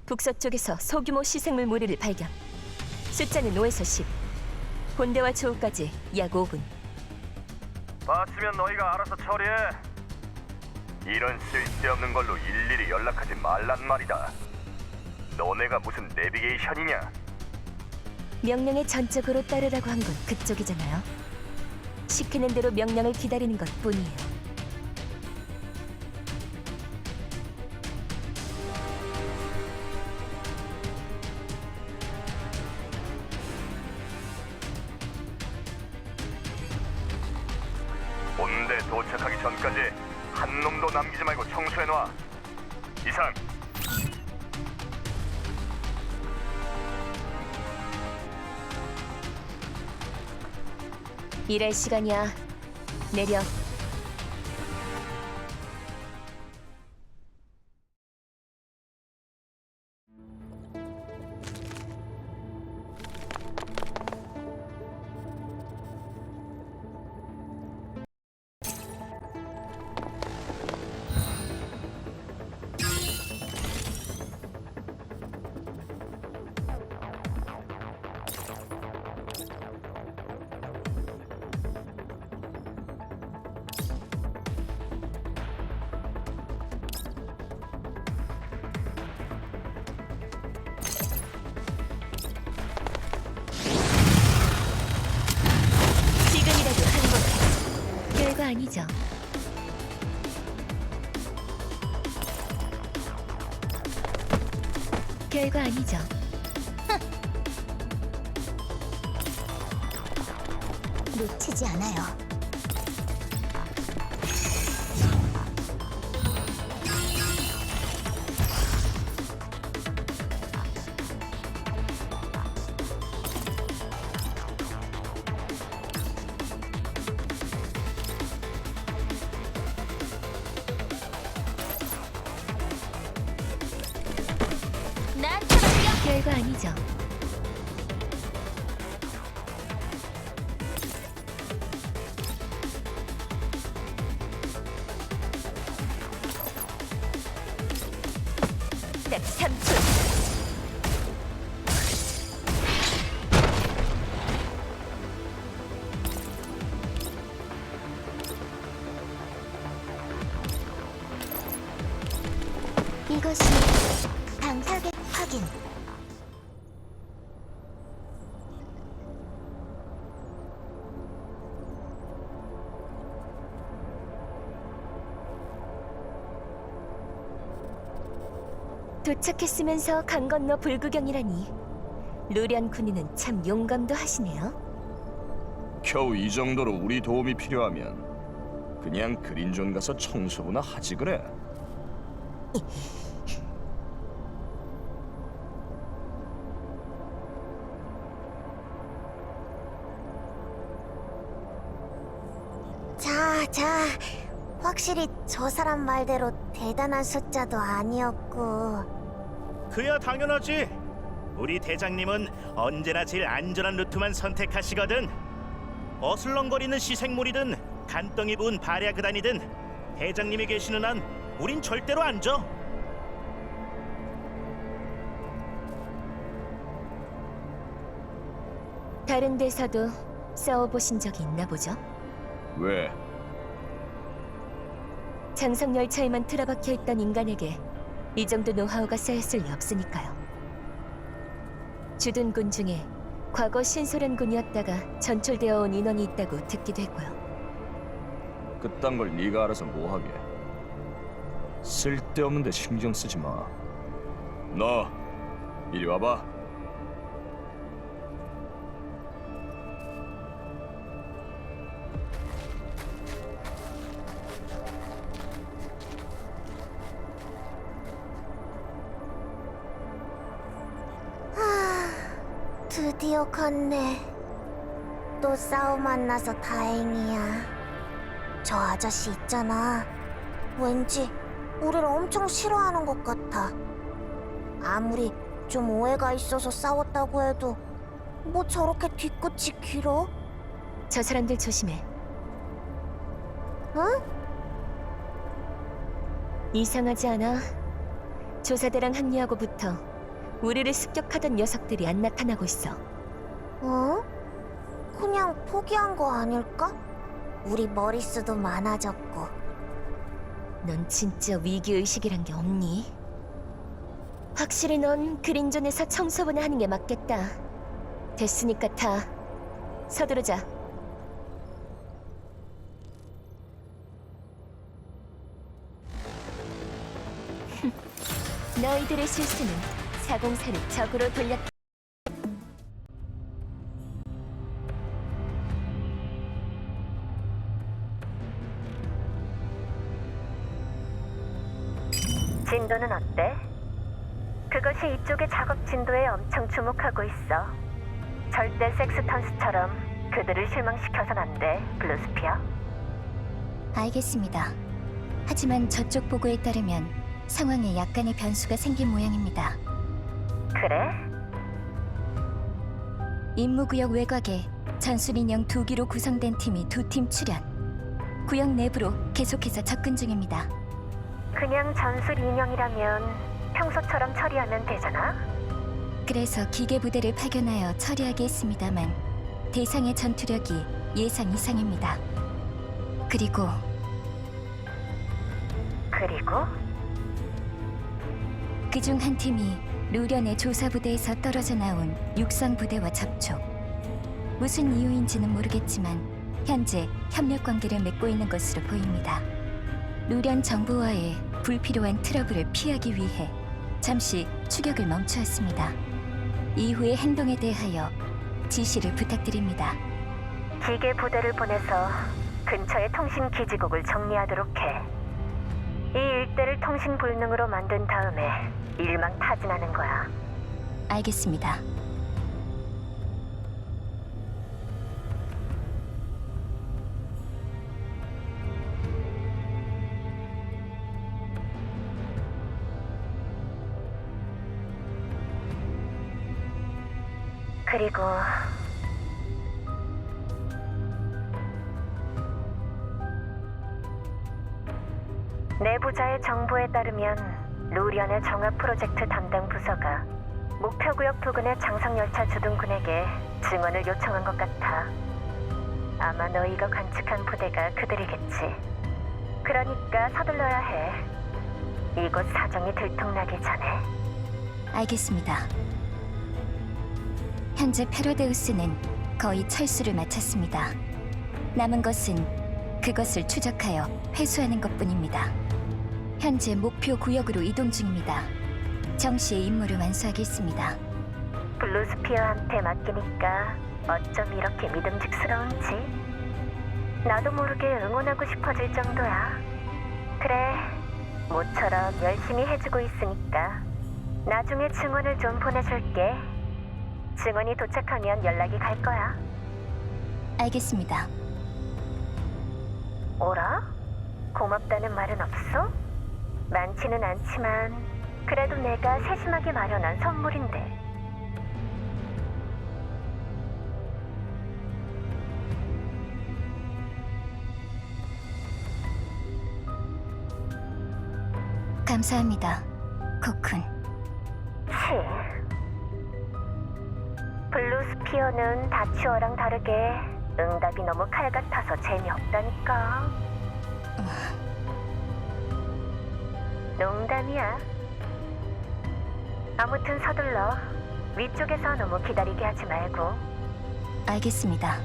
Speaker 3: 북서쪽에서 소규모 시생물 무리를 발견. 숫자는 5에서 10. 본대와 조우까지 약 5분.
Speaker 7: 봤으면 너희가 알아서 처리해. 이런 쓸데없는 걸로 일일이 연락하지 말란 말이다. 너네가 무슨 내비게이션이냐?
Speaker 3: 명령에 전적으로 따르라고 한 건 그쪽이잖아요. 시키는 대로 명령을 기다리는 것 뿐이에요.
Speaker 7: 본대 도착하기 전까지 한 놈도 남기지 말고 청소해놔. 이상.
Speaker 3: 일할 시간이야. 내려. 아니죠. 결과 아니죠.
Speaker 1: 놓치지 않아요. 나한테 맡겨.
Speaker 3: 결과 아니죠. 딱 3초.
Speaker 1: 이것이 방타겟 확인.
Speaker 3: 도착했으면서 강 건너 불구경이라니. 루련 군인은 참 용감도 하시네요.
Speaker 5: 겨우 이 정도로 우리 도움이 필요하면 그냥 그린존 가서 청소부나 하지 그래.
Speaker 1: 자, 확실히 저 사람 말대로 대단한 숫자도 아니었고.
Speaker 6: 그야 당연하지. 우리 대장님은 언제나 제일 안전한 루트만 선택하시거든. 어슬렁거리는 시생물이든 간덩이 부은 발야그단이든 대장님이 계시는 한 우린 절대로 안 져.
Speaker 3: 다른 데서도 싸워보신 적이 있나 보죠?
Speaker 5: 왜?
Speaker 3: 장성 열차에만 틀어박혀 있던 인간에게 이 정도 노하우가 쌓였을 리 없으니까요. 주둔군 중에 과거 신소련군이었다가 전출되어 온 인원이 있다고 듣기도 했고요.
Speaker 5: 그딴 걸 네가 알아서 뭐하게. 쓸데없는 데 신경 쓰지 마. 너 이리 와봐.
Speaker 1: 드디어 갔네. 또 싸움 안 나서 다행이야. 저 아저씨 있잖아. 왠지 우리를 엄청 싫어하는 것 같아. 아무리 좀 오해가 있어서 싸웠다고 해도 뭐 저렇게 뒤끝이 길어?
Speaker 3: 저 사람들 조심해.
Speaker 1: 응?
Speaker 3: 이상하지 않아? 조사대랑 합류하고부터 우리를 습격하던 녀석들이 안 나타나고 있어.
Speaker 1: 어? 그냥 포기한 거 아닐까? 우리 머릿수도 많아졌고.
Speaker 3: 넌 진짜 위기의식이란 게 없니? 확실히 넌 그린존에서 청소부나 하는 게 맞겠다. 됐으니까 타. 서두르자. 너희들의 실수는 사공사를 적으로 돌렸다.
Speaker 2: 진도는 어때? 그것이 이쪽의 작업 진도에 엄청 주목하고 있어. 절대 섹스턴스처럼 그들을 실망시켜선 안 돼, 블루스피어.
Speaker 3: 알겠습니다. 하지만 저쪽 보고에 따르면 상황에 약간의 변수가 생긴 모양입니다.
Speaker 2: 그래?
Speaker 3: 임무구역 외곽에 전술인형 2기로 구성된 팀이 2팀 출현. 구역 내부로 계속해서 접근 중입니다.
Speaker 2: 그냥 전술 인형이라면 평소처럼 처리하면 되잖아?
Speaker 3: 그래서 기계 부대를 파견하여 처리하게 했습니다만 대상의 전투력이 예상 이상입니다. 그리고 그중 한 팀이 루련의 조사부대에서 떨어져 나온 육상 부대와 접촉. 무슨 이유인지는 모르겠지만 현재 협력 관계를 맺고 있는 것으로 보입니다. 루련 정부와의 불필요한 트러블을 피하기 위해 잠시 추격을 멈추었습니다. 이후의 행동에 대하여 지시를 부탁드립니다.
Speaker 2: 기계 부대를 보내서 근처의 통신 기지국을 정리하도록 해. 이 일대를 통신 불능으로 만든 다음에 일망타진하는 거야.
Speaker 3: 알겠습니다.
Speaker 2: 그리고 내부자의 정보에 따르면 루련의 정화 프로젝트 담당 부서가 목표구역 부근의 장성열차 주둔군에게 증언을 요청한 것 같아. 아마 너희가 관측한 부대가 그들이겠지. 그러니까 서둘러야 해. 이곳 사정이 들통나기 전에.
Speaker 3: 알겠습니다. 현재 페로데우스는 거의 철수를 마쳤습니다. 남은 것은 그것을 추적하여 회수하는 것뿐입니다. 현재 목표 구역으로 이동 중입니다. 정시의 임무를 완수하겠습니다.
Speaker 2: 블루스피어한테 맡기니까 어쩜 이렇게 믿음직스러운지. 나도 모르게 응원하고 싶어질 정도야. 그래, 모처럼 열심히 해주고 있으니까 나중에 증언을 좀 보내줄게. 증언이 도착하면 연락이 갈 거야.
Speaker 3: 알겠습니다.
Speaker 2: 오라? 고맙다는 말은 없어? 많지는 않지만 그래도 내가 세심하게 마련한 선물인데.
Speaker 3: 감사합니다, 코쿤.
Speaker 2: 치. 블루스피어는 다치어랑 다르게 응답이 너무 칼 같아서 재미없다니까. 농담이야. 아무튼 서둘러. 위쪽에서 너무 기다리게 하지 말고.
Speaker 3: 알겠습니다.